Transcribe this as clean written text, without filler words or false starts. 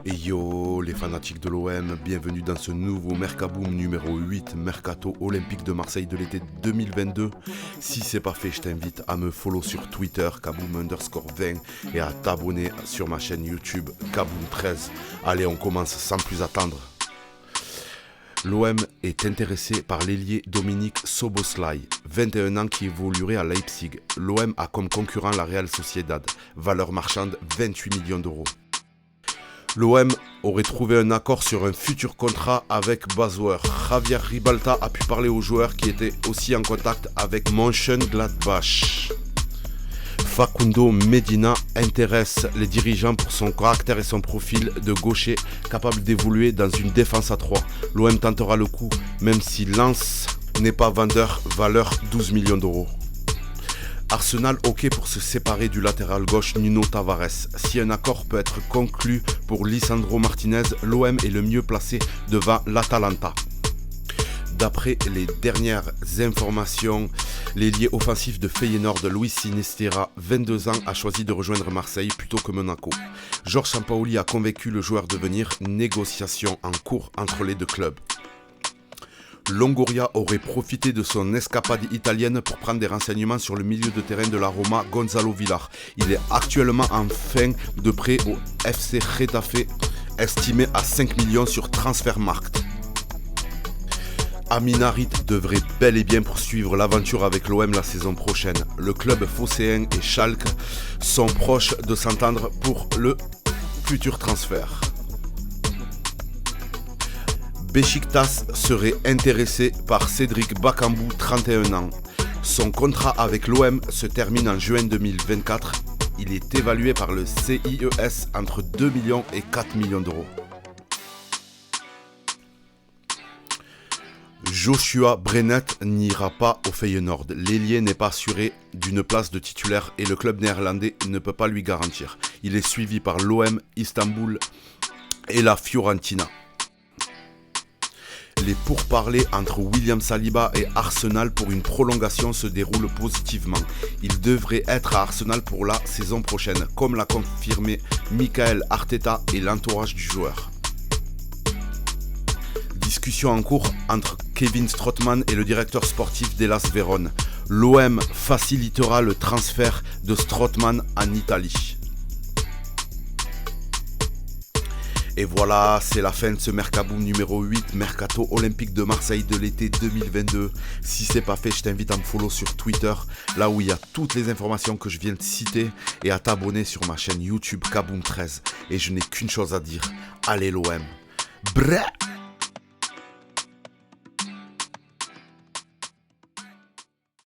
Et yo les fanatiques de l'OM, bienvenue dans ce nouveau Mercaboom numéro 8, Mercato Olympique de Marseille de l'été 2022. Si c'est pas fait, je t'invite à me follow sur Twitter, Kaboom_20 et à t'abonner sur ma chaîne YouTube Kaboom13. Allez, on commence sans plus attendre. L'OM est intéressé par l'ailier Dominique Szoboszlai, 21 ans qui évoluerait à Leipzig. L'OM a comme concurrent la Real Sociedad, valeur marchande 28 millions d'euros. L'OM aurait trouvé un accord sur un futur contrat avec Basler. Javier Ribalta a pu parler aux joueurs qui étaient aussi en contact avec Mönchengladbach. Facundo Medina intéresse les dirigeants pour son caractère et son profil de gaucher capable d'évoluer dans une défense à 3. L'OM tentera le coup, même si Lens n'est pas vendeur, valeur 12 millions d'euros. Arsenal OK pour se séparer du latéral gauche Nuno Tavares. Si un accord peut être conclu pour Lisandro Martinez, l'OM est le mieux placé devant l'Atalanta. D'après les dernières informations, l'ailier offensif de Feyenoord, Luis Sinisterra, 22 ans, a choisi de rejoindre Marseille plutôt que Monaco. Georges Sampaoli a convaincu le joueur de venir, négociation en cours entre les deux clubs. Longoria aurait profité de son escapade italienne pour prendre des renseignements sur le milieu de terrain de la Roma, Gonzalo Villar. Il est actuellement en fin de prêt au FC Getafe, estimé à 5 millions sur Transfermarkt. Amin Harit devrait bel et bien poursuivre l'aventure avec l'OM la saison prochaine. Le club phocéen et Schalke sont proches de s'entendre pour le futur transfert. Beşiktaş serait intéressé par Cédric Bakambu, 31 ans. Son contrat avec l'OM se termine en juin 2024. Il est évalué par le CIES entre 2 millions et 4 millions d'euros. Joshua Brenet n'ira pas au Feyenoord. L'ailier n'est pas assuré d'une place de titulaire et le club néerlandais ne peut pas lui garantir. Il est suivi par l'OM, Istanbul et la Fiorentina. Les pourparlers entre William Saliba et Arsenal pour une prolongation se déroulent positivement. Il devrait être à Arsenal pour la saison prochaine, comme l'a confirmé Michael Arteta et l'entourage du joueur. Discussion en cours entre Kevin Strootman et le directeur sportif d'Hellas Vérone. L'OM facilitera le transfert de Strootman en Italie. Et voilà, c'est la fin de ce Mercaboom numéro 8, Mercato Olympique de Marseille de l'été 2022. Si c'est pas fait, je t'invite à me follow sur Twitter, là où il y a toutes les informations que je viens de citer, et à t'abonner sur ma chaîne YouTube Kaboom13. Et je n'ai qu'une chose à dire, allez l'OM. Brrr.